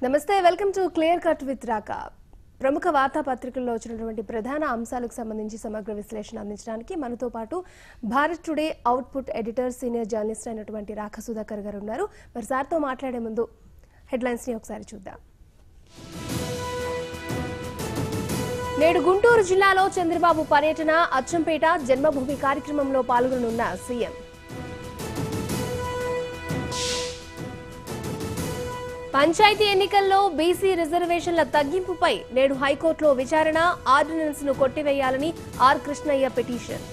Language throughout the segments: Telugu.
నమస్తే, welcome to clear cut with Raka. ప్రముఖ వార్తాపత్రికల్లో వచ్చినటువంటి ప్రధాన అంశాలకు సంబంధించి సమగ్ర విశ్లేషణ అందించడానికి మనతో పాటు Bharat today output editor senior journalist అయినటువంటి రాకా సుధాకర్ గారు ఉన్నారు. మరి సార్తో మాట్లాడే ముందు హెడ్లైన్స్ ని ఒకసారి చూద్దాం. నేడు గుంటూరు జిల్లాలో చంద్రబాబు పర్యటన, అచ్చంపేట జన్మభూమి కార్యక్రమంలో పాల్గొననున్న సీఎం. పంచాయతీ ఎన్నికల్లో బీసీ రిజర్వేషన్ల తగ్గింపుపై నేడు హైకోర్టులో విచారణ, ఆర్డినెన్స్ ను కొట్టివేయాలని ఆర్ కృష్ణయ్య పిటిషన్.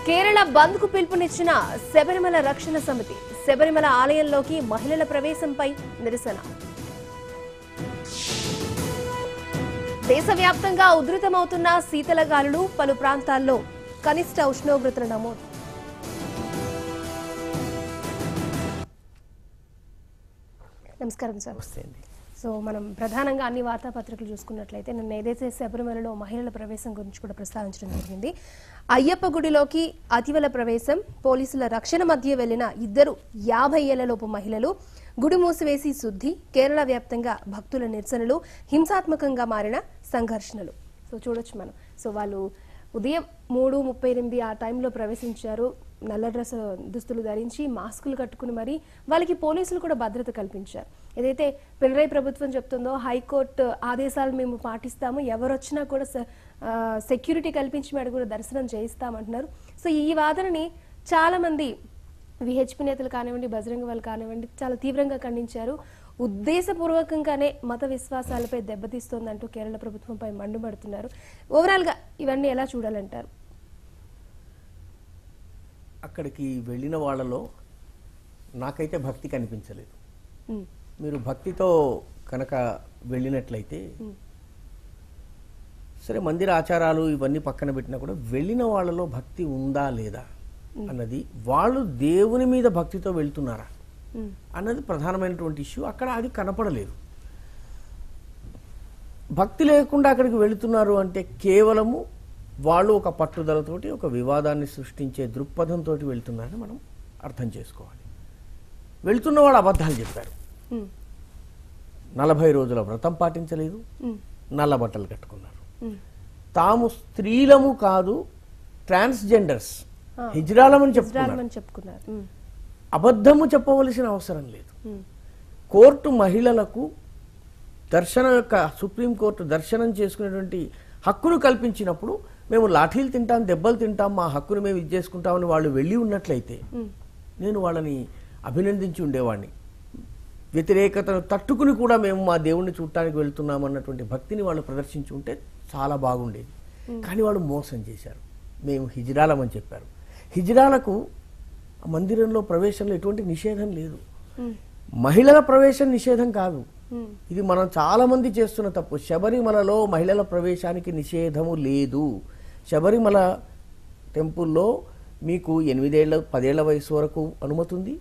కేరళ బంద్ కు పిలుపునిచ్చిన శబరిమల రక్షణ సమితి, శబరిమల ఆలయంలోకి మహిళల ప్రవేశంపై నిరసన. దేశవ్యాప్తంగా ఉధృతమవుతున్న శీతలగాలులు, పలు ప్రాంతాల్లో కనిష్ట ఉష్ణోగ్రతల నమోదు. నమస్కారం సార్. సో మనం ప్రధానంగా అన్ని వార్తాపత్రికలు చూసుకున్నట్లయితే నిన్న ఏదైతే శబరిమలలో మహిళల ప్రవేశం గురించి కూడా ప్రస్తావించడం జరిగింది. అయ్యప్ప గుడిలోకి అతివల ప్రవేశం, పోలీసుల రక్షణ మధ్య వెళ్లిన 50 ఏళ్లలోపు మహిళలు, గుడి మూసివేసి శుద్ధి, కేరళ వ్యాప్తంగా భక్తుల నిరసనలు, హింసాత్మకంగా మారిన సంఘర్షణలు. సో చూడొచ్చు మనం. సో వాళ్ళు ఉదయం 3:38 ఆ టైంలో ప్రవేశించారు. నల్ల డ్రెస్ దుస్తులు ధరించి మాస్కులు కట్టుకుని మరి వాళ్ళకి పోలీసులు కూడా భద్రత కల్పించారు. ఏదైతే పినరయి ప్రభుత్వం చెప్తుందో హైకోర్టు ఆదేశాలు మేము పాటిస్తాము, ఎవరు వచ్చినా కూడా సెక్యూరిటీ కల్పించి మేము కూడా దర్శనం చేయిస్తామంటున్నారు. సో ఈ వాదనని చాలా మంది విహెచ్పి నేతలు కానివ్వండి, బజరంగ వాళ్ళు కానివ్వండి చాలా తీవ్రంగా ఖండించారు. ఉద్దేశపూర్వకంగానే మత విశ్వాసాలపై దెబ్బతీస్తోందంటూ కేరళ ప్రభుత్వంపై మండిపడుతున్నారు. ఓవరాల్ గా ఇవన్నీ ఎలా చూడాలంటారు? అక్కడికి వెళ్ళిన వాళ్ళలో నాకైతే భక్తి కనిపించలేదు. మీరు భక్తితో కనుక వెళ్ళినట్లయితే సరే, మందిర ఆచారాలు ఇవన్నీ పక్కన పెట్టినా కూడా వెళ్ళిన వాళ్ళలో భక్తి ఉందా లేదా అన్నది, వాళ్ళు దేవుని మీద భక్తితో వెళ్తున్నారా అన్నది ప్రధానమైనటువంటి ఇష్యూ. అక్కడ అది కనపడలేదు. భక్తి లేకుండా అక్కడికి వెళుతున్నారు అంటే కేవలము వాళ్ళు ఒక పట్టుదలతోటి ఒక వివాదాన్ని సృష్టించే దృక్పథంతో వెళ్తున్నారని మనం అర్థం చేసుకోవాలి. వెళ్తున్న వాళ్ళు అబద్ధాలు చెప్పారు. 40 రోజుల వ్రతం పాటించలేదు, నల్ల బట్టలు కట్టుకున్నారు. తాము స్త్రీలము కాదు, ట్రాన్స్జెండర్స్, హిజ్రాలమని చెప్పుకున్నారు. అబద్ధము చెప్పవలసిన అవసరం లేదు. కోర్టు మహిళలకు దర్శనం యొక్క, సుప్రీంకోర్టు దర్శనం చేసుకునేటువంటి హక్కును కల్పించినప్పుడు మేము లాఠీలు తింటాం, దెబ్బలు తింటాం, మా హక్కును మేము ఇది చేసుకుంటామని వాళ్ళు వెళ్ళి ఉన్నట్లయితే నేను వాళ్ళని అభినందించి ఉండేవాడిని. వ్యతిరేకతను తట్టుకుని కూడా మేము మా దేవుణ్ణి చూడటానికి వెళ్తున్నాం అన్నటువంటి భక్తిని వాళ్ళు ప్రదర్శించి ఉంటే చాలా బాగుండేది. కానీ వాళ్ళు మోసం చేశారు. మేము హిజ్రాలమని చెప్పారు. హిజ్రాలకు మందిరంలో ప్రవేశంలో ఎటువంటి నిషేధం లేదు. మహిళల ప్రవేశం నిషేధం కాదు. ఇది మనం చాలా మంది చేస్తున్న తప్పు. శబరిమలలో మహిళల ప్రవేశానికి నిషేధము లేదు. శబరిమల టెంపుల్లో మీకు 8 ఏళ్ళ 10 ఏళ్ల వయసు వరకు అనుమతి ఉంది.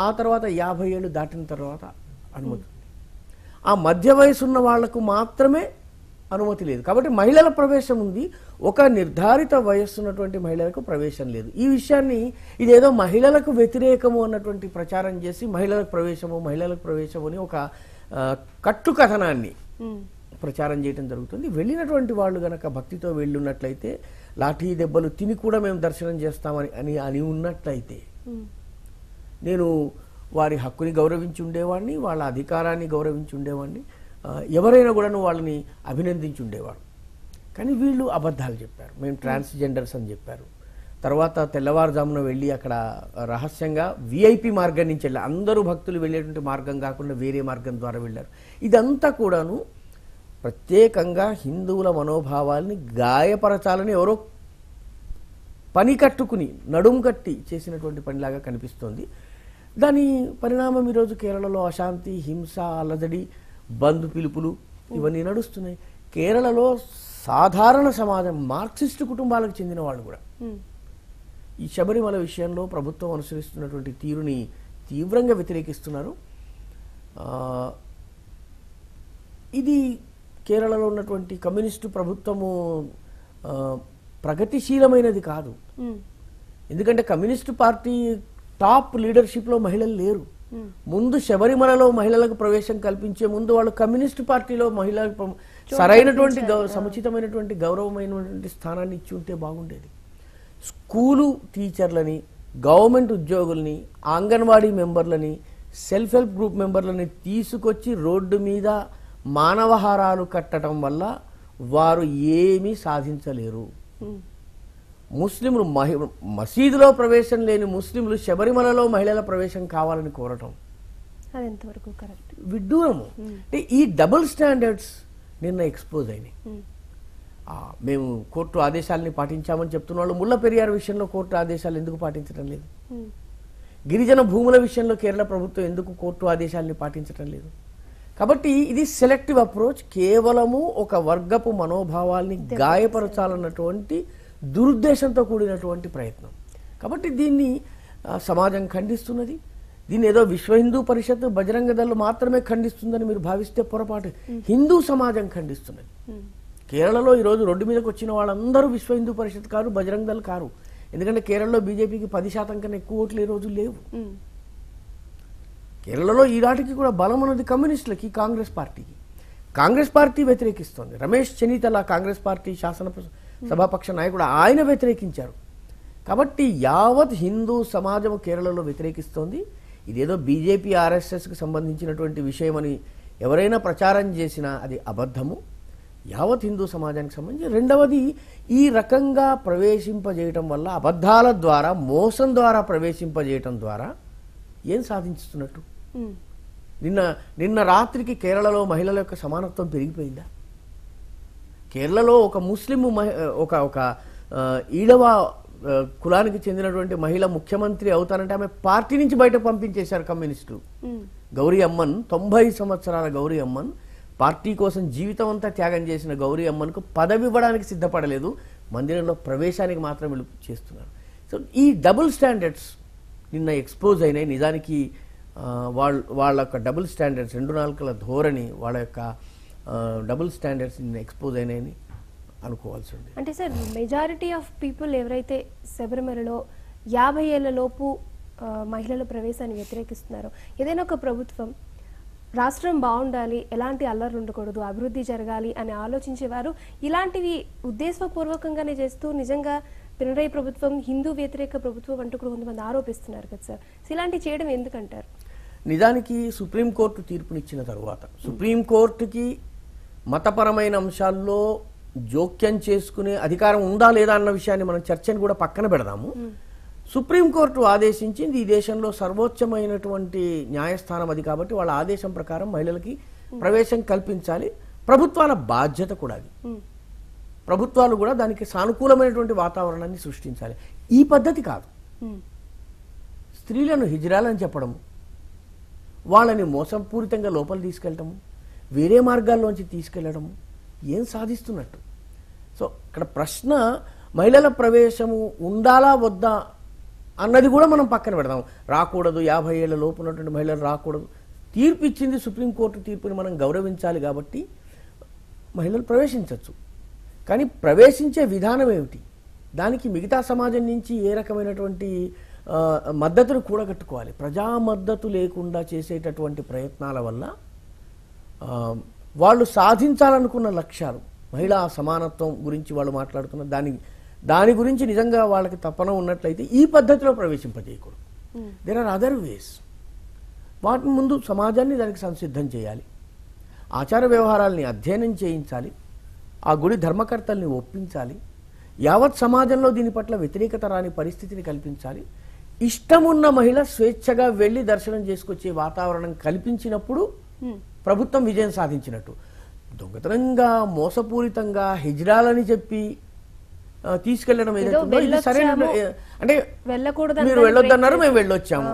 ఆ తర్వాత 50 ఏళ్ళు దాటిన తర్వాత అనుమతి ఉంది. ఆ మధ్య వయసు ఉన్న వాళ్లకు మాత్రమే అనుమతి లేదు. కాబట్టి మహిళల ప్రవేశం ఉంది, ఒక నిర్ధారిత వయస్సు ఉన్నటువంటి మహిళలకు ప్రవేశం లేదు. ఈ విషయాన్ని ఇదేదో మహిళలకు వ్యతిరేకము అన్నటువంటి ప్రచారం చేసి మహిళలకు ప్రవేశము అని ఒక కట్టు కథనాన్ని ప్రచారం చేయడం జరుగుతుంది. వెళ్ళినటువంటి వాళ్ళు గనక భక్తితో వెళ్ళున్నట్లయితే, లాఠీ దెబ్బలు తిని కూడా మేము దర్శనం చేస్తామని అని ఉన్నట్లయితే నేను వారి హక్కుని గౌరవించి ఉండేవాడిని, వాళ్ళ అధికారాన్ని గౌరవించి ఉండేవాడిని, ఎవరైనా కూడా వాళ్ళని అభినందించి ఉండేవాడు. కానీ వీళ్ళు అబద్ధాలు చెప్పారు. మేము ట్రాన్స్జెండర్స్ అని చెప్పారు. తర్వాత తెల్లవారుజామున వెళ్ళి అక్కడ రహస్యంగా విఐపి మార్గం నుంచి వెళ్ళి, అందరూ భక్తులు వెళ్ళేటువంటి మార్గం కాకుండా వేరే మార్గం ద్వారా వెళ్ళారు. ఇదంతా కూడాను ప్రత్యేకంగా హిందువుల మనోభావాల్ని గాయపరచాలని ఎవరో పని కట్టుకుని నడుము కట్టి చేసినటువంటి పనిలాగా కనిపిస్తోంది. దాని పరిణామం ఈరోజు కేరళలో అశాంతి, హింస, అలజడి, బంధు పిలుపులు ఇవన్నీ నడుస్తున్నాయి. కేరళలో సాధారణ సమాజం, మార్క్సిస్టు కుటుంబాలకు చెందిన వాళ్ళు కూడా ఈ శబరిమల విషయంలో ప్రభుత్వం అనుసరిస్తున్నటువంటి తీరుని తీవ్రంగా వ్యతిరేకిస్తున్నారు. ఇది కేరళలో ఉన్నటువంటి కమ్యూనిస్టు ప్రభుత్వము ప్రగతిశీలమైనది కాదు. ఎందుకంటే కమ్యూనిస్టు పార్టీ టాప్ లీడర్షిప్లో మహిళలు లేరు. ముందు శబరిమలలో మహిళలకు ప్రవేశం కల్పించే ముందు వాళ్ళు కమ్యూనిస్ట్ పార్టీలో మహిళలకు సరైనటువంటి సముచితమైనటువంటి గౌరవమైనటువంటి స్థానాన్ని ఇచ్చి ఉంటే బాగుండేది. స్కూలు టీచర్లని, గవర్నమెంట్ ఉద్యోగుల్ని, అంగన్వాడీ మెంబర్లని, సెల్ఫ్ హెల్ప్ గ్రూప్ మెంబర్లని తీసుకొచ్చి రోడ్డు మీద మానవహారాలు కట్టడం వల్ల వారు ఏమీ సాధించలేరు. ముస్లింలు మసీదులో ప్రవేశం లేని ముస్లింలు శబరిమలలో మహిళల ప్రవేశం కావాలని కోరటం విడ్డూరము. అంటే ఈ డబుల్ స్టాండర్డ్స్ నిన్న ఎక్స్పోజ్ అయినాయి. మేము కోర్టు ఆదేశాలని పాటించామని చెప్తున్న వాళ్ళు ముళ్ళ పెరియార్ విషయంలో కోర్టు ఆదేశాలు ఎందుకు పాటించడం లేదు? గిరిజన భూముల విషయంలో కేరళ ప్రభుత్వం ఎందుకు కోర్టు ఆదేశాలని పాటించడం లేదు? కాబట్టి ఇది సెలెక్టివ్ అప్రోచ్, కేవలము ఒక వర్గపు మనోభావాల్ని గాయపరచాలన్నటువంటి దురుద్దేశంతో కూడినటువంటి ప్రయత్నం. కాబట్టి దీన్ని సమాజం ఖండిస్తున్నది. దీన్ని ఏదో విశ్వ హిందూ పరిషత్, బజరంగ దళ్ మాత్రమే ఖండిస్తుందని మీరు భావిస్తే పొరపాటు. హిందూ సమాజం ఖండిస్తున్నది. కేరళలో ఈరోజు రోడ్డు మీదకి వచ్చిన వాళ్ళందరూ విశ్వ హిందూ పరిషత్ కారు, బజరంగ దళ్ కారు. ఎందుకంటే కేరళలో బీజేపీకి 10% కన్నా ఎక్కువ ఓట్లు ఈ రోజు లేవు. కేరళలో ఈనాటికి కూడా బలం ఉన్నది కమ్యూనిస్టులకి, కాంగ్రెస్ పార్టీకి. కాంగ్రెస్ పార్టీ వ్యతిరేకిస్తోంది. రమేష్ చెన్నితల కాంగ్రెస్ పార్టీ శాసన సభాపక్ష నాయకుడు, ఆయన వ్యతిరేకించారు. కాబట్టి యావత్ హిందూ సమాజం కేరళలో వ్యతిరేకిస్తోంది. ఇదేదో బీజేపీ ఆర్ఎస్ఎస్కి సంబంధించినటువంటి విషయమని ఎవరైనా ప్రచారం చేసినా అది అబద్ధము. యావత్ హిందూ సమాజానికి సంబంధించి. రెండవది, ఈ రకంగా ప్రవేశింపజేయటం వల్ల, అబద్ధాల ద్వారా, మోసం ద్వారా ప్రవేశింపజేయటం ద్వారా ఏం సాధించుతున్నట్టు? నిన్న రాత్రికి కేరళలో మహిళల యొక్క సమానత్వం పెరిగిపోయిందా? కేరళలో ఒక ముస్లిం ఒక ఈడవ కులానికి చెందినటువంటి మహిళ ముఖ్యమంత్రి అవుతానంటే ఆమె పార్టీ నుంచి బయట పంపించేశారు కమ్యూనిస్టులు. గౌరీ అమ్మన్, 90 సంవత్సరాల గౌరీ అమ్మన్, పార్టీ కోసం జీవితం అంతా త్యాగం చేసిన గౌరీ అమ్మన్కు పదవి ఇవ్వడానికి సిద్ధపడలేదు, మందిరంలో ప్రవేశానికి మాత్రం వీళ్ళు చేస్తున్నారు. సో ఈ డబుల్ స్టాండర్డ్స్ నిన్న ఎక్స్పోజ్ అయినాయి. నిజానికి వాళ్ళ యొక్క డబుల్ స్టాండర్డ్స్, 2 నాలుకల ధోరణి, వాళ్ళ యొక్క డబుల్ స్టాండర్డ్స్ నిన్న ఎక్స్పోజ్ అయినాయని అనుకోవాల్సి ఉంది. అంటే సార్, మెజారిటీ ఆఫ్ పీపుల్ ఎవరైతే శబరిమలలో 50 ఏళ్ల లోపు మహిళల ప్రవేశాన్ని వ్యతిరేకిస్తున్నారో, ఏదైనా ఒక ప్రభుత్వం రాష్ట్రం బాగుండాలి, ఎలాంటి అల్లర్లు ఉండకూడదు, అభివృద్ధి జరగాలి అని ఆలోచించేవారు ఇలాంటివి ఉద్దేశపూర్వకంగానే చేస్తూ నిజంగా పినరయి ప్రభుత్వం హిందూ వ్యతిరేక ప్రభుత్వం అంటూ కూడా కొంతమంది ఆరోపిస్తున్నారు కదా సార్. ఇలాంటివి చేయడం ఎందుకంటారు? నిజానికి సుప్రీంకోర్టు తీర్పునిచ్చిన తరువాత సుప్రీంకోర్టుకి మతపరమైన అంశాల్లో జోక్యం చేసుకునే అధికారం ఉందా లేదా అన్న విషయాన్ని మనం చర్చని కూడా పక్కన పెడదాము. సుప్రీంకోర్టు ఆదేశించింది, ఈ దేశంలో సర్వోచ్చమైనటువంటి న్యాయస్థానం అది కాబట్టి వాళ్ళ ఆదేశం ప్రకారం మహిళలకి ప్రవేశం కల్పించాలి. ప్రభుత్వాల బాధ్యత కూడా అది. ప్రభుత్వాలు కూడా దానికి సానుకూలమైనటువంటి వాతావరణాన్ని సృష్టించాలి. ఈ పద్ధతి కాదు. స్త్రీలను హిజ్రాలని చెప్పడము, వాళ్ళని మోసపూరితంగా లోపల తీసుకెళ్ళటము, వేరే మార్గాల్లోంచి తీసుకెళ్లడము ఏం సాధిస్తున్నట్టు? సో ఇక్కడ ప్రశ్న మహిళల ప్రవేశము ఉండాలా వద్దా అన్నది కూడా మనం పక్కన పెడదాం. రాకూడదు, 50 ఏళ్ల లోపు ఉన్నటువంటి మహిళలు రాకూడదు. తీర్పు ఇచ్చింది సుప్రీంకోర్టు, తీర్పుని మనం గౌరవించాలి కాబట్టి మహిళలు ప్రవేశించవచ్చు. కానీ ప్రవేశించే విధానం ఏమిటి? దానికి మిగతా సమాజం నుంచి ఏ రకమైనటువంటి మద్దతును కూడగట్టుకోవాలి? ప్రజా మద్దతు లేకుండా చేసేటటువంటి ప్రయత్నాల వల్ల వాళ్ళు సాధించాలనుకున్న లక్ష్యాలు, మహిళా సమానత్వం గురించి వాళ్ళు మాట్లాడుతున్న దాని గురించి నిజంగా వాళ్ళకి తపన ఉన్నట్లయితే ఈ పద్ధతిలో ప్రవేశింపజేయకూడదు. There are other ways. వాటిని ముందు సమాజాన్ని దానికి సంసిద్ధం చేయాలి, ఆచార వ్యవహారాలని అధ్యయనం చేయించాలి, ఆ గుడి ధర్మకర్తల్ని ఒప్పించాలి, యావత్ సమాజంలో దీని పట్ల వ్యతిరేకత రాని పరిస్థితిని కల్పించాలి. ఇష్టమున్న మహిళ స్వేచ్ఛగా వెళ్లి దర్శనం చేసుకొచ్చే వాతావరణం కల్పించినప్పుడు ప్రభుత్వం విజయం సాధించినట్టు. దొంగతనంగా, మోసపూరితంగా హిజ్రాలని చెప్పి తీసుకెళ్లడం ఏదైతే ఇది సరైన, అంటే మీరు వెళ్ళొద్దన్నారు, మేము వెళ్ళొచ్చాము,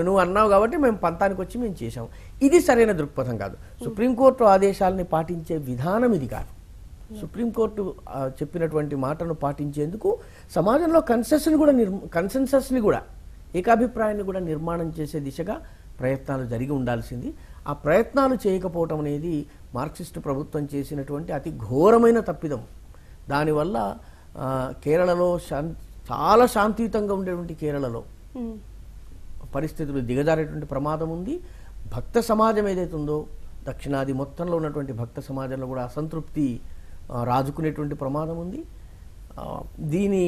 నువ్వు అన్నావు కాబట్టి మేము పంతానికి వచ్చి మేము చేశాము, ఇది సరైన దృక్పథం కాదు. సుప్రీంకోర్టు ఆదేశాలని పాటించే విధానం ఇది కాదు. సుప్రీంకోర్టు చెప్పినటువంటి మాటను పాటించేందుకు సమాజంలో కన్సెన్సస్ని కూడా, ఏకాభిప్రాయాన్ని కూడా నిర్మాణం చేసే దిశగా ప్రయత్నాలు జరిగి ఉండాల్సింది. ఆ ప్రయత్నాలు చేయకపోవటం అనేది మార్క్సిస్టు ప్రభుత్వం చేసినటువంటి అతి ఘోరమైన తప్పిదం. దానివల్ల కేరళలో చాలా శాంతియుతంగా ఉండేటువంటి కేరళలో పరిస్థితులు దిగజారేటువంటి ప్రమాదం ఉంది. భక్త సమాజం ఏదైతే ఉందో దక్షిణాది మొత్తంలో ఉన్నటువంటి భక్త సమాజంలో కూడా అసంతృప్తి రాజుకునేటువంటి ప్రమాదం ఉంది. దీని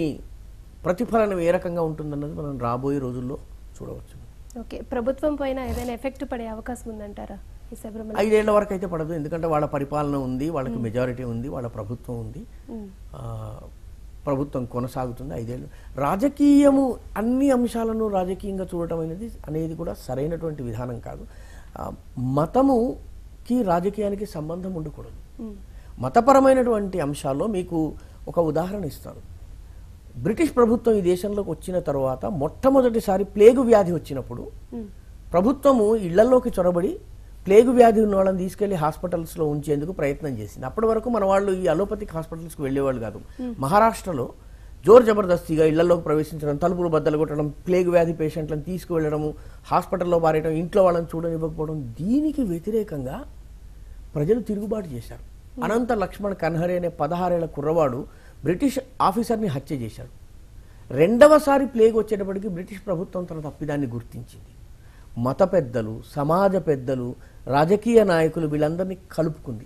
ప్రతిఫలనం ఏ రకంగా ఉంటుందన్నది మనం రాబోయే రోజుల్లో చూడవచ్చు. ఓకే, ప్రభుత్వం పైన ఏదైనా ఎఫెక్ట్ పడే అవకాశం ఉందంటారా ఈ శబరిమల? 5 ఏళ్ల వరకు అయితే పడదు, ఎందుకంటే వాళ్ళ పరిపాలన ఉంది, వాళ్ళకి మెజారిటీ ఉంది, వాళ్ళ ప్రభుత్వం ఉంది, ప్రభుత్వం కొనసాగుతుంది 5 ఏళ్ళు. రాజకీయము అన్ని అంశాలను రాజకీయంగా చూడటం అనేది కూడా సరైనటువంటి విధానం కాదు. మతముకి రాజకీయానికి సంబంధం ఉండకూడదు. మతపరమైనటువంటి అంశాల్లో మీకు ఒక ఉదాహరణ ఇస్తాను. బ్రిటిష్ ప్రభుత్వం ఈ దేశంలోకి వచ్చిన తర్వాత మొట్టమొదటిసారి ప్లేగు వ్యాధి వచ్చినప్పుడు ప్రభుత్వము ఇళ్లలోకి చొరబడి ప్లేగు వ్యాధి ఉన్న వాళ్ళని తీసుకెళ్లి హాస్పిటల్స్లో ఉంచేందుకు ప్రయత్నం చేసింది. అప్పటి వరకు మన వాళ్ళు ఈ అలోపతిక్ హాస్పిటల్స్కి వెళ్ళేవాళ్ళు కాదు. మహారాష్ట్రలో జోర్ జబర్దస్తిగా ఇళ్లలోకి ప్రవేశించడం, తలుపులు బద్దలు కొట్టడం, ప్లేగు వ్యాధి పేషెంట్లను తీసుకువెళ్లడము, హాస్పిటల్లో పారేయడం, ఇంట్లో వాళ్ళని చూడనివ్వకపోవడం, దీనికి వ్యతిరేకంగా ప్రజలు తిరుగుబాటు చేశారు. అనంత లక్ష్మణ్ కన్హరే అనే 16 ఏళ్ల కుర్రవాడు బ్రిటిష్ ఆఫీసర్ని హత్య చేశాడు. రెండవసారి ప్లేగ్ వచ్చేటప్పటికి బ్రిటిష్ ప్రభుత్వం తన తప్పిదాన్ని గుర్తించింది. మత పెద్దలు, సమాజ పెద్దలు, రాజకీయ నాయకులు వీళ్ళందరినీ కలుపుకుంది.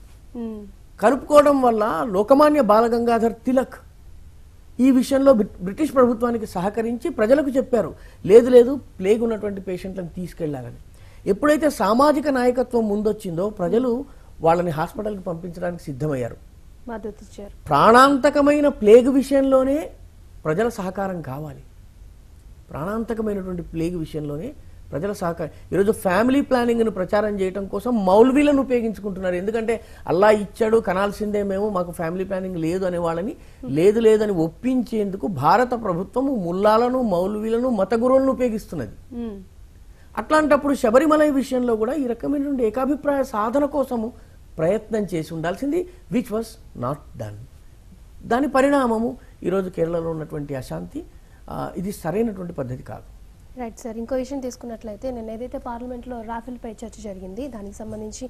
కలుపుకోవడం వల్ల లోకమాన్య బాలగంగాధర్ తిలక్ ఈ విషయంలో బ్రిటిష్ ప్రభుత్వానికి సహకరించి ప్రజలకు చెప్పారు, లేదు లేదు ప్లేగ్ ఉన్నటువంటి పేషెంట్లను తీసుకెళ్లాలని. ఎప్పుడైతే సామాజిక నాయకత్వం ముందొచ్చిందో ప్రజలు వాళ్ళని హాస్పిటల్కి పంపించడానికి సిద్ధమయ్యారు. ప్రాణాంతకమైన ప్లేగ్ విషయంలోనే ప్రజల సహకారం కావాలి. ప్రాణాంతకమైనటువంటి ప్లేగ్ విషయంలోనే ప్రజల సహకారం. ఈరోజు ఫ్యామిలీ ప్లానింగ్ను ప్రచారం చేయడం కోసం మౌల్వీలను ఉపయోగించుకుంటున్నారు. ఎందుకంటే అల్లా ఇచ్చాడు కనాల్సిందే, మేము మాకు ఫ్యామిలీ ప్లానింగ్ లేదు అనే వాళ్ళని లేదు లేదని ఒప్పించేందుకు భారత ప్రభుత్వము ముల్లాలను, మౌల్వీలను, మత గురువులను ఉపయోగిస్తున్నది. అట్లాంటప్పుడు శబరిమల విషయంలో కూడా ఈ రకమైనటువంటి ఏకాభిప్రాయ సాధన కోసము ప్రయత్నం చేసి ఉండాల్సింది, విచ్ వాస్ నాట్ డన్. దాని పరిణామము ఈరోజు కేరళలో ఉన్నటువంటి అశాంతి. ఇది సరైనటువంటి పద్ధతి కాదు. రైట్ సార్, ఇంకో విషయం తీసుకున్నట్లయితే నిన్న ఏదైతే పార్లమెంట్లో రాఫెల్పై చర్చ జరిగింది, దానికి సంబంధించి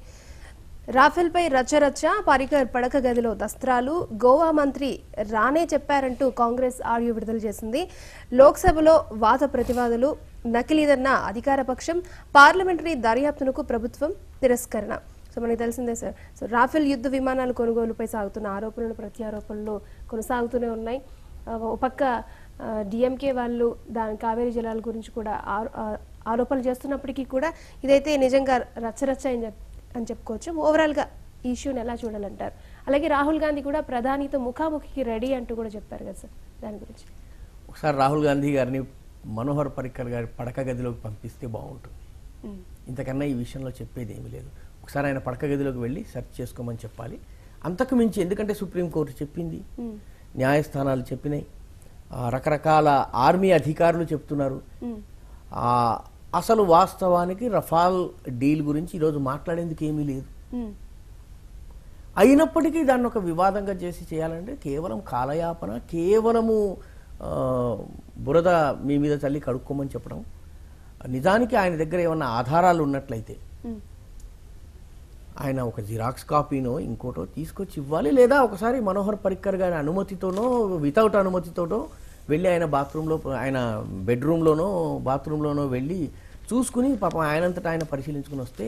రాఫెల్పై రచ్చరచ్చ, పారికర్ పడక గదిలో దస్త్రాలు, గోవా మంత్రి రానే చెప్పారంటూ కాంగ్రెస్ ఆడియో విడుదల చేసింది. లోక్సభలో వాద ప్రతివాదులు, నకిలీదన్న అధికార పక్షం, పార్లమెంటరీ దర్యాప్తునకు ప్రభుత్వం తిరస్కరణ. సో మనకు తెలిసిందే సార్. సో రాఫెల్ యుద్ధ విమానాల కొనుగోలుపై సాగుతున్న ఆరోపణలు ప్రత్యారోపణలు కొనసాగుతూనే ఉన్నాయి. ఒక పక్క డిఎంకే వాళ్ళు దాని కావేరీ జలాల గురించి కూడా ఆరోపణలు చేస్తున్నప్పటికీ కూడా ఇదైతే నిజంగా రచ్చరచ్చ అని చెప్పుకోవచ్చు. ఓవరాల్గా ఈ ఇష్యూని ఎలా చూడాలంటారు? అలాగే రాహుల్ గాంధీ కూడా ప్రధానితో ముఖాముఖికి రెడీ అంటూ కూడా చెప్పారు కదా సార్, దాని గురించి ఒకసారి రాహుల్ గాంధీ గారిని మనోహర్ పర్రికర్ గారి పడక గదిలోకి పంపిస్తే బాగుంటుంది. ఇంతకన్నా ఈ విషయంలో చెప్పేది ఏమీ లేదు. ఒకసారి ఆయన పడక గదిలోకి వెళ్ళి సెర్చ్ చేసుకోమని చెప్పాలి. అంతకు మించి, ఎందుకంటే సుప్రీంకోర్టు చెప్పింది, న్యాయస్థానాలు చెప్పినాయి, రకరకాల ఆర్మీ అధికారులు చెప్తున్నారు. అసలు వాస్తవానికి రఫాల్ డీల్ గురించి ఈరోజు మాట్లాడేందుకు ఏమీ లేదు. అయినప్పటికీ దాన్ని ఒక వివాదంగా చేసి చేయాలంటే కేవలం కాలయాపన, కేవలము బురద మీ మీద చల్లి కడుక్కోమని చెప్పడం. నిజానికి ఆయన దగ్గర ఏమన్నా ఆధారాలు ఉన్నట్లయితే ఆయన ఒక జిరాక్స్ కాపీనో ఇంకోటో తీసుకొచ్చి ఇవ్వాలి. లేదా ఒకసారి మనోహర్ పర్రికర్ గారి అనుమతితోనో వితౌట్ అనుమతితోనో వెళ్ళి ఆయన బాత్రూంలో, ఆయన బెడ్రూమ్లోనో బాత్రూంలోనో వెళ్ళి చూసుకుని పాపం ఆయనంతటా ఆయన పరిశీలించుకుని వస్తే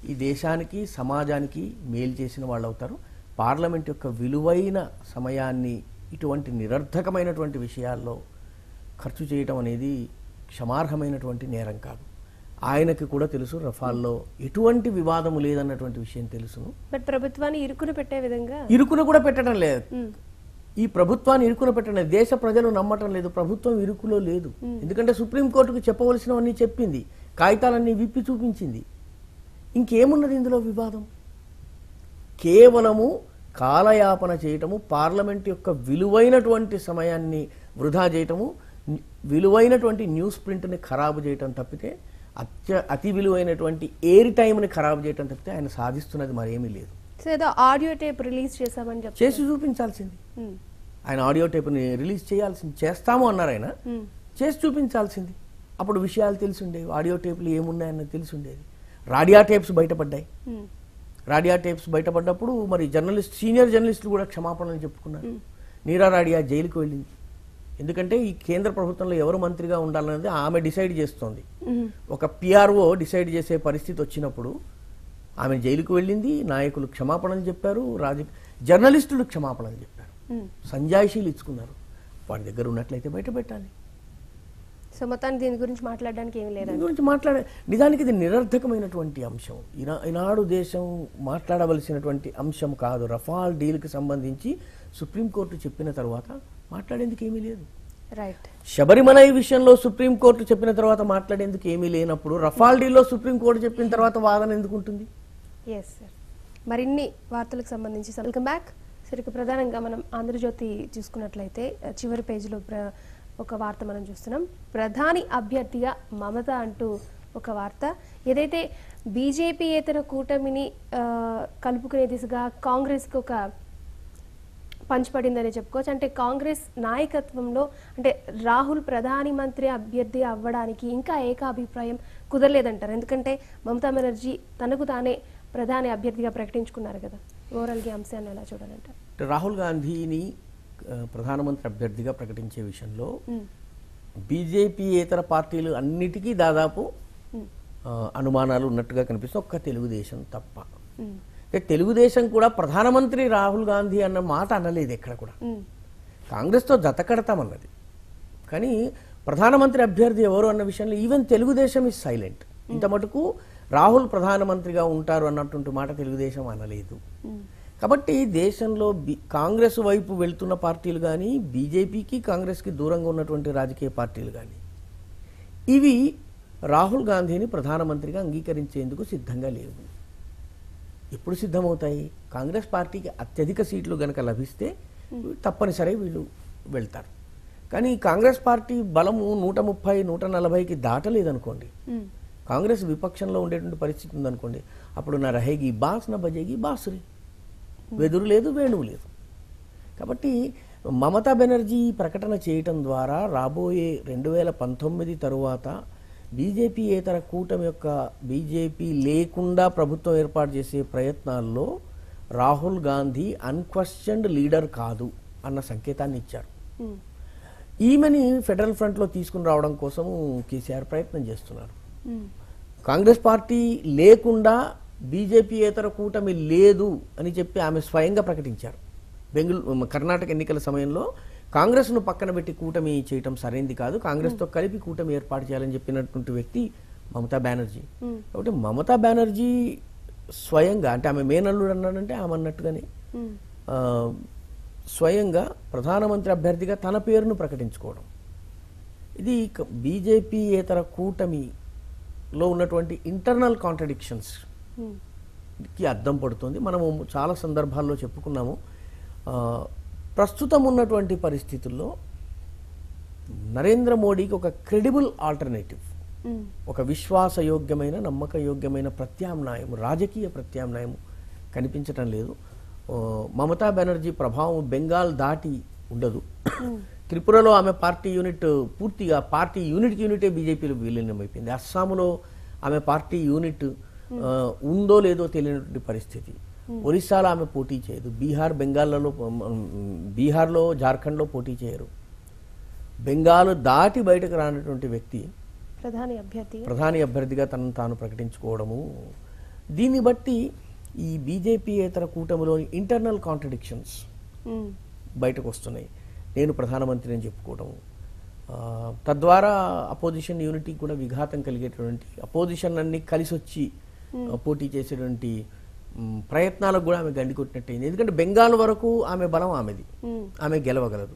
ఈ దేశానికి సమాజానికి మేలు చేసిన వాళ్ళు అవుతారు. పార్లమెంట్ యొక్క విలువైన సమయాన్ని ఇటువంటి నిరర్థకమైనటువంటి విషయాల్లో ఖర్చు చేయటం అనేది క్షమార్హమైనటువంటి నేరం కాదు. ఆయనకి కూడా తెలుసు రఫాల్లో ఎటువంటి వివాదము లేదన్నటువంటి విషయం తెలుసును. బట్ ప్రభుత్వాన్ని ఇరుకున పెట్టే విధంగా ఇరుకున కూడా పెట్టడం లేదు. ఈ ప్రభుత్వాన్ని ఇరుకున పెట్టడం లేదు. దేశ ప్రజలు నమ్మటం లేదు, ప్రభుత్వం ఇరుకులో లేదు. ఎందుకంటే సుప్రీంకోర్టుకు చెప్పవలసినవన్నీ చెప్పింది, కాగితాలన్నీ విప్పి చూపించింది. ఇంకేమున్నది ఇందులో వివాదం? కేవలము కాలయాపన చేయటము, పార్లమెంట్ యొక్క విలువైనటువంటి సమయాన్ని వృధా చేయటము, విలువైనటువంటి న్యూస్ ప్రింట్ని ఖరాబు చేయటం తప్పితే, అతి విలువైనటువంటి ఎయిర్ టైంని ఖరాబు చేయటం తప్పితే ఆయన సాధిస్తున్నది మరేమీ లేదు. ఆడియో టేప్ రిలీజ్ చేసామని చేసి చూపించాల్సింది. ఆయన ఆడియో టేప్ని రిలీజ్ చేయాల్సింది. చేస్తాము అన్నారు ఆయన, చేసి చూపించాల్సింది. అప్పుడు విషయాలు తెలిసి ఉండేవి, ఆడియో టేప్లు ఏమున్నాయన్న తెలిసి ఉండేది. రాడియా టేప్స్ బయటపడ్డాయి. రాడియా టేప్స్ బయటపడ్డప్పుడు మరి సీనియర్ జర్నలిస్టులు కూడా క్షమాపణలు చెప్పుకున్నారు. నీరా రాడియా జైలుకు వెళ్ళింది. ఎందుకంటే ఈ కేంద్ర ప్రభుత్వంలో ఎవరు మంత్రిగా ఉండాలనేది ఆమె డిసైడ్ చేస్తోంది. ఒక పిఆర్ఓ డిసైడ్ చేసే పరిస్థితి వచ్చినప్పుడు ఆమె జైలుకు వెళ్ళింది, నాయకులు క్షమాపణలు చెప్పారు, జర్నలిస్టులు క్షమాపణలు చెప్పారు, సంజాయిషీలు ఇచ్చుకున్నారు. వాడి దగ్గర ఉన్నట్లయితే బయట పెట్టాలి. సో మొత్తానికి దీని గురించి మాట్లాడడానికి ఏమీ లేదు. దీని గురించి నిజానికి ఇది నిరర్ధకమైనటువంటి అంశం. ఈనాడు దేశం మాట్లాడవలసినటువంటి అంశం కాదు. రఫాల్ డీల్కి సంబంధించి సుప్రీంకోర్టు చెప్పిన తర్వాత మాట్లాడేందుకు ఏమీ లేదు. రైట్. శబరిమల విషయంలో సుప్రీంకోర్టు చెప్పిన తర్వాత మాట్లాడేందుకు ఏమీ లేనప్పుడు రఫాల్ డీల్లో సుప్రీంకోర్టు చెప్పిన తర్వాత వాదన ఎందుకు ఉంటుంది? Yes sir. మరిన్ని వార్తలకు సంబంధించి వెల్కమ్ బ్యాక్. సరే, ప్రధానంగా మనం ఆంధ్రజ్యోతి చూసుకున్నట్లయితే చివరి పేజీలో ఒక వార్త మనం చూస్తున్నాం. ప్రధాని అభ్యర్థిగా మమత అంటూ ఒక వార్త. ఏదైతే బీజేపీయేతర కూటమిని కలుపుకునే దిశగా కాంగ్రెస్కి ఒక పంచిపడిందని చెప్పుకోవచ్చు. అంటే కాంగ్రెస్ నాయకత్వంలో అంటే రాహుల్ ప్రధాని మంత్రి అభ్యర్థి అవ్వడానికి ఇంకా ఏకాభిప్రాయం కుదరలేదంటారు. ఎందుకంటే మమతా బెనర్జీ తనకు తానే ప్రధాని అభ్యర్థిగా ప్రకటించుకున్నారు కదా. ఓవరాల్గా అంశాన్ని ఎలా చూడాలంటారు? రాహుల్ గాంధీని ప్రధానమంత్రి అభ్యర్థిగా ప్రకటించే విషయంలో బీజేపీయేతర పార్టీలు అన్నిటికీ దాదాపు అనుమానాలు ఉన్నట్టుగా కనిపిస్తుంది, ఒక్క తెలుగుదేశం తప్ప. తెలుగుదేశం కూడా ప్రధానమంత్రి రాహుల్ గాంధీ అన్న మాట అనలేదు ఎక్కడ కూడా. కాంగ్రెస్తో జత కడతామన్నది, కానీ ప్రధానమంత్రి అభ్యర్థి ఎవరు అన్న విషయంలో ఈవెన్ తెలుగుదేశం ఇస్ సైలెంట్. ఇంత మటుకు రాహుల్ ప్రధానమంత్రిగా ఉంటారు అన్నటువంటి మాట తెలుగుదేశం అనలేదు. కాబట్టి దేశంలో కాంగ్రెస్ వైపు వెళ్తున్న పార్టీలు కానీ, బీజేపీకి కాంగ్రెస్కి దూరంగా ఉన్నటువంటి రాజకీయ పార్టీలు కానీ, ఇవి రాహుల్ గాంధీని ప్రధానమంత్రిగా అంగీకరించేందుకు సిద్ధంగా లేవు. ఎప్పుడు సిద్ధమవుతాయి? కాంగ్రెస్ పార్టీకి అత్యధిక సీట్లు గనక లభిస్తే తప్పనిసరి వీళ్ళు వెళ్తారు. కానీ కాంగ్రెస్ పార్టీ బలము 130, 140కి దాటలేదనుకోండి, కాంగ్రెస్ విపక్షంలో ఉండేటువంటి పరిస్థితి ఉందనుకోండి, అప్పుడు నా రహేగి బాస్ నా బజేగి బాసురి, వెదురు లేదు వేణువు లేదు. కాబట్టి మమతా బెనర్జీ ప్రకటన చేయటం ద్వారా రాబోయే 2019 తరువాత బీజేపీయేతర కూటమి యొక్క బీజేపీ లేకుండా ప్రభుత్వం ఏర్పాటు చేసే ప్రయత్నాల్లో రాహుల్ గాంధీ అన్క్వశ్చన్డ్ లీడర్ కాదు అన్న సంకేతాన్ని ఇచ్చారు. ఈమెని ఫెడరల్ ఫ్రంట్లో తీసుకుని రావడం కోసము కేసీఆర్ ప్రయత్నం చేస్తున్నారు. కాంగ్రెస్ పార్టీ లేకుండా బీజేపీయేతర కూటమి లేదు అని చెప్పి ఆమె స్వయంగా ప్రకటించారు. కర్ణాటక ఎన్నికల సమయంలో కాంగ్రెస్ను పక్కన పెట్టి కూటమి చేయటం సరైనది కాదు, కాంగ్రెస్తో కలిపి కూటమి ఏర్పాటు చేయాలని చెప్పినటువంటి వ్యక్తి మమతా బెనర్జీ. కాబట్టి మమతా బెనర్జీ స్వయంగా, అంటే ఆమె మేనల్లుడు అన్నాడంటే ఆమె అన్నట్టుగానే స్వయంగా ప్రధానమంత్రి అభ్యర్థిగా తన పేరును ప్రకటించుకోవడం, ఇది బీజేపీయేతర కూటమిలో ఉన్నటువంటి ఇంటర్నల్ కాంట్రడిక్షన్స్ కి అద్దం పడుతుంది. మనము చాలా సందర్భాల్లో చెప్పుకున్నాము. ప్రస్తుతం ఉన్నటువంటి పరిస్థితుల్లో నరేంద్ర మోడీకి ఒక క్రెడిబుల్ ఆల్టర్నేటివ్, ఒక విశ్వాసయోగ్యమైన నమ్మకయోగ్యమైన ప్రత్యామ్నాయం, రాజకీయ ప్రత్యామ్నాయం కనిపించటం లేదు. మమతా బెనర్జీ ప్రభావం బెంగాల్ దాటి ఉండదు. త్రిపురలో ఆమె పార్టీ యూనిట్ పూర్తిగా పార్టీ యూనిటే బీజేపీలో విలీనమైపోయింది. అస్సాంలో ఆమె పార్టీ యూనిట్ ఉందో లేదో తెలియనటువంటి పరిస్థితి. ఒరిస్సాలో ఆమె పోటీ చేయదు. బీహార్లో జార్ఖండ్లో పోటీ చేయరు. బెంగాల్ దాటి బయటకు రానటువంటి వ్యక్తి ప్రధాని అభ్యర్థిగా తనను తాను ప్రకటించుకోవడము, దీన్ని బట్టి ఈ బీజేపీయేతర కూటమిలోని ఇంటర్నల్ కాంట్రడిక్షన్స్ బయటకు వస్తున్నాయి. నేను ప్రధానమంత్రి అని చెప్పుకోవడము, తద్వారా అపోజిషన్ యూనిటీ కూడా విఘాతం కలిగేటువంటి, అపోజిషన్ అన్ని కలిసి వచ్చి పోటీ చేసేటువంటి ప్రయత్నాలకు కూడా ఆమె గండి కొట్టినట్టయింది. ఎందుకంటే బెంగాల్ వరకు ఆమె బలం ఆమెది, ఆమె గెలవగలదు,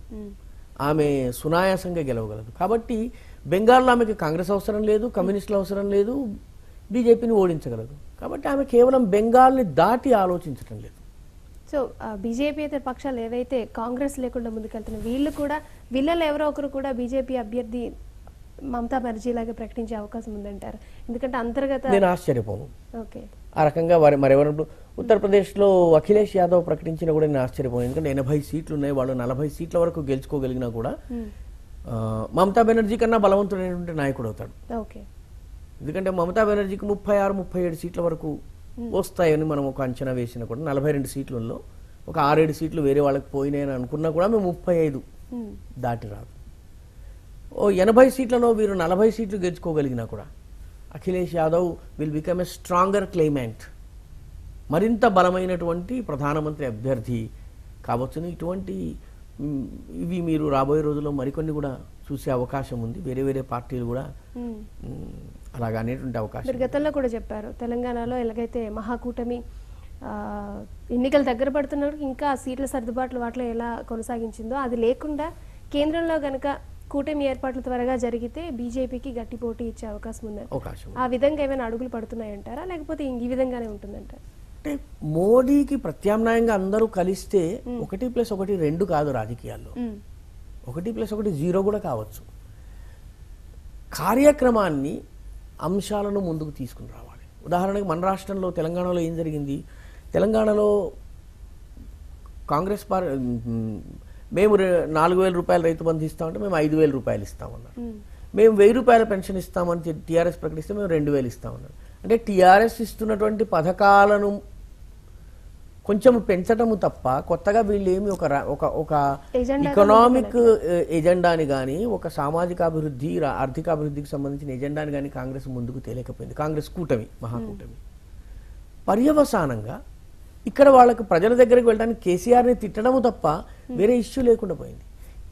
ఆమె సునాయాసంగా గెలవగలదు. కాబట్టి బెంగాల్లో ఆమెకి కాంగ్రెస్ అవసరం లేదు, కమ్యూనిస్టులు అవసరం లేదు, బీజేపీని ఓడించగలదు. కాబట్టి ఆమె కేవలం బెంగాల్ని దాటి ఆలోచించడం లేదు. సో బీజేపీ పక్షాలు ఏవైతే కాంగ్రెస్ లేకుండా ముందుకెళ్తున్న వీళ్ళలో ఎవరో ఒకరు కూడా బీజేపీ అభ్యర్థి మమతా బెనర్జీ లాగా ప్రకటించే అవకాశం ఉందంటారు. ఎందుకంటే అంతర్గత నేను ఆశ్చర్యపోను. ఆ రకంగా మరెవరు ఉత్తరప్రదేశ్లో అఖిలేష్ యాదవ్ ప్రకటించినా కూడా నేను ఆశ్చర్యపోను. ఎందుకంటే 80 సీట్లు ఉన్నాయి, వాళ్ళు 40 సీట్ల వరకు గెలుచుకోగలిగినా కూడా మమతా బెనర్జీ కన్నా బలవంతుడైనటువంటి నాయకుడు అవుతాడు. ఎందుకంటే మమతా బెనర్జీకి 36-37 సీట్ల వరకు వస్తాయని మనం ఒక అంచనా వేసినా కూడా 42 సీట్లలో ఒక 6-7 సీట్లు వేరే వాళ్ళకి పోయినాయని అనుకున్నా కూడా మేము 35 దాటి రాదు. ఓ 80 సీట్లలో వీరు 40 సీట్లు గెలుచుకోగలిగినా కూడా Akhilesh Yadav will become a stronger claimant, మరింత బలమైనటువంటి ప్రధానమంత్రి అభ్యర్థి కావచ్చును. ఇటువంటి ఇవి మీరు రాబోయే రోజుల్లో మరికొన్ని కూడా చూసే అవకాశం ఉంది. వేరే వేరే పార్టీలు కూడా అలాగా అనేటువంటి అవకాశం. మీరు గతంలో కూడా చెప్పారు తెలంగాణలో ఎలాగైతే మహాకూటమి ఎన్నికలు దగ్గర పడుతున్నారు ఇంకా సీట్ల సర్దుబాట్లు వాటిలో ఎలా కొనసాగించిందో అది లేకుండా కేంద్రంలో గనక కూటమి ఏర్పాట్లు త్వరగా జరిగితే బీజేపీకి గట్టి పోటీ ఇచ్చే అవకాశం ఉంది. ఆ విధంగా ఏమైనా అడుగులు పడుతున్నాయంటారా లేకపోతే ఈ విధంగానే ఉంటుందంటారా? అంటే మోడీకి ప్రత్యామ్నాయంగా అందరూ కలిస్తే 1+1 2 కాదు రాజకీయాల్లో, 1+1 0 కూడా కావచ్చు. కార్యక్రమాన్ని అంశాలను ముందుకు తీసుకుని రావాలి. ఉదాహరణకు మన రాష్ట్రంలో తెలంగాణలో ఏం జరిగింది, తెలంగాణలో కాంగ్రెస్ మేము 4,000 రూపాయలు రైతు బంధు ఇస్తామంటే మేము 5,000 రూపాయలు ఇస్తామన్నారు. మేము 1,000 రూపాయల పెన్షన్ ఇస్తామని టీఆర్ఎస్ ప్రకటిస్తే మేము 2,000 ఇస్తామన్నారు. అంటే టీఆర్ఎస్ ఇస్తున్నటువంటి పథకాలను కొంచెం పెంచటము తప్ప కొత్తగా వీళ్ళు ఏమి ఒక ఎకనామిక్ ఎజెండాని కానీ ఒక సామాజిక అభివృద్ధి ఆర్థిక అభివృద్ధికి సంబంధించిన ఎజెండాని కానీ కాంగ్రెస్ ముందుకు తేలేకపోయింది. కాంగ్రెస్ కూటమి మహాకూటమి పర్యవసానంగా ఇక్కడ వాళ్ళకు ప్రజల దగ్గరికి వెళ్ళడానికి కేసీఆర్ని తిట్టడము తప్ప వేరే ఇష్యూ లేకుండా పోయింది.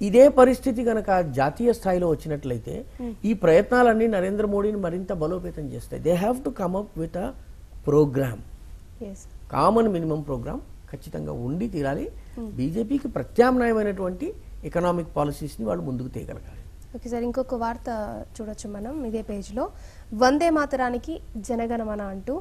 ఇదే పరిస్థితి కనుక జాతీయ స్థాయిలో వచ్చినట్లయితే ఈ ప్రయత్నాలన్నీ నరేంద్ర మోడీని మరింత బలోపేతం చేస్తాయి. They have to come up with a programme, common minimum programme ఖచ్చితంగా ఉండి తీరాలి. బీజేపీకి ప్రత్యామ్నాయమైనటువంటి ఎకనామిక్ పాలసీస్ని వాళ్ళు ముందుకు తేగలగాలి. ఓకే సార్, ఇంకొక వార్త చూడొచ్చు మనం ఇదే పేజ్లో. వందే మాతరానికి జనగణమన అంటూ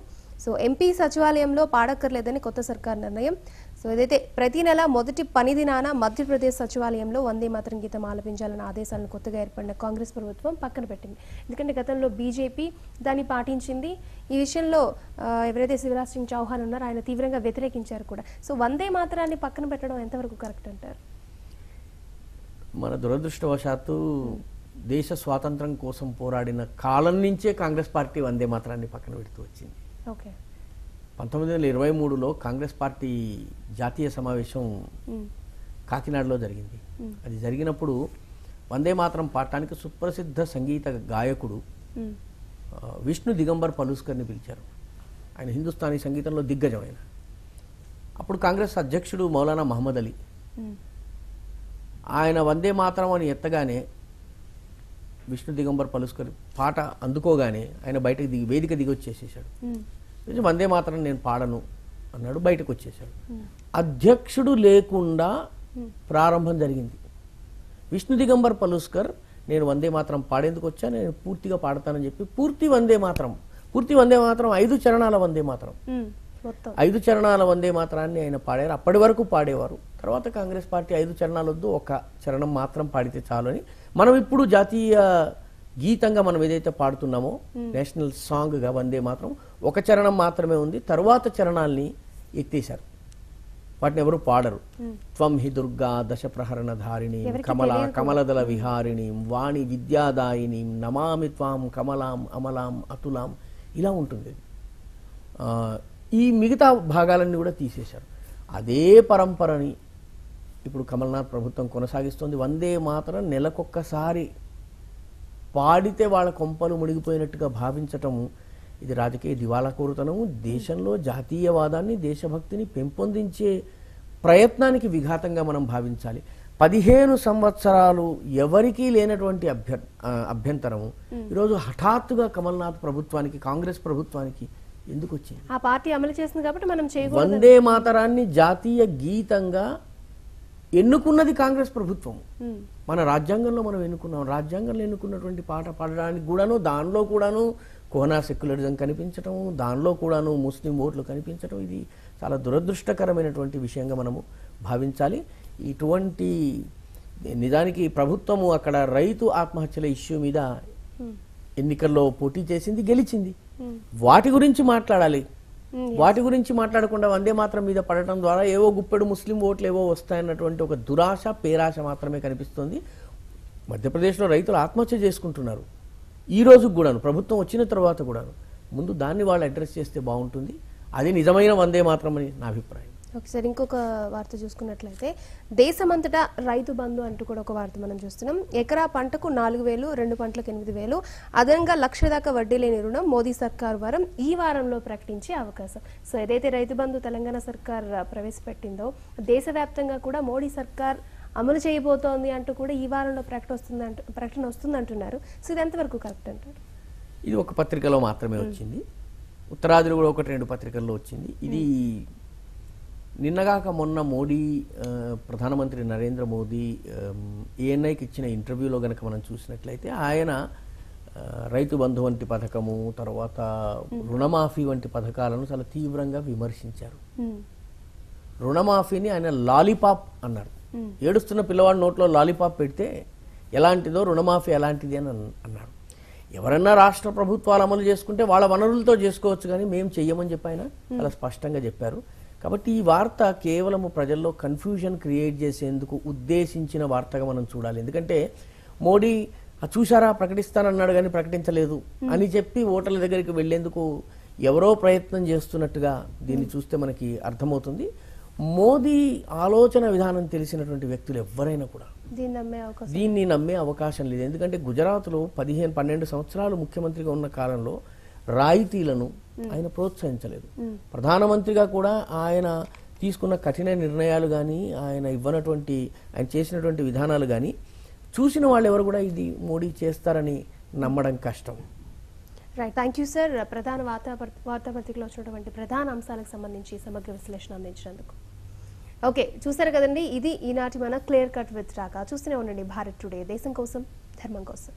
సో ఎంపీ సచివాలయంలో పాడక్కర్లేదని కొత్త సర్కార్ నిర్ణయం. సో ఏదైతే ప్రతి నెల మొదటి పని దినాన మధ్యప్రదేశ్ సచివాలయంలో వందే మాతరం గీతం ఆలపించాలన్న ఆదేశాలను కొత్తగా ఏర్పడిన కాంగ్రెస్ ప్రభుత్వం పక్కన పెట్టింది. ఎందుకంటే గతంలో బీజేపీ దాన్ని పాటించింది. ఈ విషయంలో ఎవరైతే శివరాజ్ సింగ్ చౌహాన్ ఉన్నారో ఆయన తీవ్రంగా వ్యతిరేకించారు కూడా. సో వందే మాతరాన్ని పక్కన పెట్టడం ఎంతవరకు కరెక్ట్ అంటారు? మన దురదృష్టవశాత్తు దేశ స్వాతంత్రం కోసం పోరాడిన కాలం నుంచే కాంగ్రెస్ పార్టీ వందే మాతరాన్ని పక్కన పెడుతూ వచ్చింది. 1923లో కాంగ్రెస్ పార్టీ జాతీయ సమావేశం కాకినాడలో జరిగింది. అది జరిగినప్పుడు వందే మాతరం పాడటానికి సుప్రసిద్ధ సంగీత గాయకుడు విష్ణు దిగంబర్ పలుస్కర్ని పిలిచారు. ఆయన హిందుస్థానీ సంగీతంలో దిగ్గజమైన. అప్పుడు కాంగ్రెస్ అధ్యక్షుడు మౌలానా మహమ్మద్ అలీ ఆయన వందే మాతరం అని ఎత్తగానే విష్ణు దిగంబర్ పలుస్కర్ పాట అందుకోగానే ఆయన బయటకు వేదిక దిగి వచ్చేసేసాడు. వందే మాతరం నేను పాడను అన్నాడు, బయటకు వచ్చేసాడు. అధ్యక్షుడు లేకుండా ప్రారంభం జరిగింది. విష్ణు దిగంబర్ పలుస్కర్ నేను వందే మాతరం పాడేందుకు వచ్చా, నేను పూర్తిగా పాడతానని చెప్పి పూర్తి వందే మాతరం 5 చరణాల వందే మాతరం 5 చరణాల వందే మాతరాన్ని ఆయన పాడారు. అప్పటి వరకు పాడేవారు. తర్వాత కాంగ్రెస్ పార్టీ 5 చరణాలు వద్దు, 1 చరణం మాత్రం పాడితే చాలు అని మనం ఇప్పుడు జాతీయ గీతంగా మనం ఏదైతే పాడుతున్నామో నేషనల్ సాంగ్గా వందే మాత్రం 1 చరణం మాత్రమే ఉంది. తరువాత చరణాల్ని ఎత్తేశారు, వాటిని ఎవరు పాడరు. త్వం హి దుర్గా దశ ప్రహరణ ధారిణి కమలదల విహారిణి వాణి విద్యాదాయిని నమామి త్వాం కమలాం అమలాం అతులాం ఇలా ఉంటుంది. ఈ మిగతా భాగాలన్నీ కూడా తీసేశారు. అదే పరంపరని ఇప్పుడు కమల్నాథ్ ప్రభుత్వం కొనసాగిస్తుంది. వందే మాతరం నెలకొక్కసారి పాడితే వాళ్ళ కొంపలు మునిగిపోయినట్టుగా భావించటము ఇది రాజకీయ దివాళాకోరుతనము. దేశంలో జాతీయవాదాన్ని దేశభక్తిని పెంపొందించే ప్రయత్నానికి విఘాతంగా మనం భావించాలి. 15 సంవత్సరాలు ఎవరికీ లేనటువంటి అభ్యంతరము ఈరోజు హఠాత్తుగా కమల్నాథ్ ప్రభుత్వానికి కాంగ్రెస్ ప్రభుత్వానికి ఎందుకు వచ్చింది? ఆ పార్టీ అమలు చేస్తుంది కాబట్టి మనం చేయకూడదు. వందే మాతరాన్ని జాతీయ గీతంగా ఎన్నుకున్నది కాంగ్రెస్ ప్రభుత్వం. మన రాజ్యాంగంలో మనం ఎన్నుకున్నాం. రాజ్యాంగంలో ఎన్నుకున్నటువంటి పాట పాడడానికి కూడాను దానిలో కూడాను కోనా సెక్యులరిజం కనిపించడం, దానిలో కూడాను ముస్లిం ఓట్లు కనిపించడం ఇది చాలా దురదృష్టకరమైనటువంటి విషయంగా మనము భావించాలి. ఇటువంటి నిజానికి ప్రభుత్వము అక్కడ రైతు ఆత్మహత్యల ఇష్యూ మీద ఎన్నికల్లో పోటీ చేసింది, గెలిచింది. వాటి గురించి మాట్లాడాలి. వాటి గురించి మాట్లాడకుండా వందే మాత్రం మీద పడటం ద్వారా ఏవో గుప్పెడు ముస్లిం ఓట్లు ఏవో వస్తాయన్నటువంటి ఒక దురాశ పేరాశ మాత్రమే కనిపిస్తుంది. మధ్యప్రదేశ్లో రైతులు ఆత్మహత్య చేసుకుంటున్నారు. ఈ రోజు కూడాను ప్రభుత్వం వచ్చిన తర్వాత కూడాను ముందు దాన్ని వాళ్ళు అడ్రస్ చేస్తే బాగుంటుంది. అది నిజమైన వందే మాత్రం అని నా అభిప్రాయం. ఓకే సార్, ఇంకొక వార్త చూసుకున్నట్లయితే దేశమంతటా రైతు బంధు అంటూ కూడా ఒక వార్త మనం చూస్తున్నాం. ఎకరా పంటకు 4,000, 2 పంటలకు 8,000, అదనంగా 1,00,000 దాకా వడ్డీ లేని రుణం మోదీ సర్కార్ ఈ వారంలో ప్రకటించే అవకాశం. సో ఏదైతే రైతు బంధు తెలంగాణ సర్కార్ ప్రవేశపెట్టిందో దేశవ్యాప్తంగా కూడా మోడీ సర్కార్ అమలు చేయబోతోంది అంటూ కూడా ఈ వారంలో ప్రకటన వస్తుందంటున్నారు. సో ఇది ఎంతవరకు కరెక్ట్ అంటారు? ఇది ఒక పత్రికలో మాత్రమే వచ్చింది, ఉత్తరాదిలో కూడా 1-2 పత్రికల్లో వచ్చింది. ఇది నిన్నగాక మొన్న మోడీ ప్రధానమంత్రి నరేంద్ర మోదీ ఏఎన్ఐకి ఇచ్చిన ఇంటర్వ్యూలో గనక మనం చూసినట్లయితే ఆయన రైతు బంధు వంటి పథకము, తర్వాత రుణమాఫీ వంటి పథకాలను చాలా తీవ్రంగా విమర్శించారు. రుణమాఫీని ఆయన లాలీపాప్ అన్నారు. ఏడుస్తున్న పిల్లవాడి నోట్లో లాలీపాప్ పెడితే ఎలాంటిదో రుణమాఫీ ఎలాంటిది అని అన్నారు. ఎవరన్నా రాష్ట్ర ప్రభుత్వాలు అమలు చేసుకుంటే వాళ్ళ వనరులతో చేసుకోవచ్చు, కానీ మేము చెయ్యమని చెప్పి ఆయన చాలా స్పష్టంగా చెప్పారు. కాబట్టి ఈ వార్త కేవలం ప్రజల్లో కన్ఫ్యూజన్ క్రియేట్ చేసేందుకు ఉద్దేశించిన వార్తగా మనం చూడాలి. ఎందుకంటే మోడీ చూశారా ప్రకటిస్తానన్నాడు కానీ ప్రకటించలేదు అని చెప్పి ఓటర్ల దగ్గరికి వెళ్లేందుకు ఎవరో ప్రయత్నం చేస్తున్నట్టుగా దీన్ని చూస్తే మనకి అర్థమవుతుంది. మోదీ ఆలోచన విధానం తెలిసినటువంటి వ్యక్తులు ఎవరైనా కూడా దీన్ని నమ్మే అవకాశం లేదు. ఎందుకంటే గుజరాత్లో 12 సంవత్సరాలు ముఖ్యమంత్రిగా ఉన్న కాలంలో రాయితీలను ఆయన ప్రోత్సహించలేదు. ప్రధానమంత్రిగా కూడా ఆయన తీసుకున్న కఠిన నిర్ణయాలు కానీ ఆయన చేసినటువంటి విధానాలు కానీ చూసిన వాళ్ళు ఎవరు కూడా ఇది మోడీ చేస్తారని నమ్మడం కష్టం. Right, thank you sir. ప్రధాన వార్తాపత్రికలో వచ్చినటువంటి ప్రధాన అంశాలకు సంబంధించి సమగ్ర విశ్లేషణ అందించినందుకు. ఓకే, చూసారు కదండి, ఇది ఈనాటి మన క్లియర్ కట్ విత్ రాకా. చూస్తూనే ఉండండి భారత్ టుడే, దేశం కోసం ధర్మం కోసం.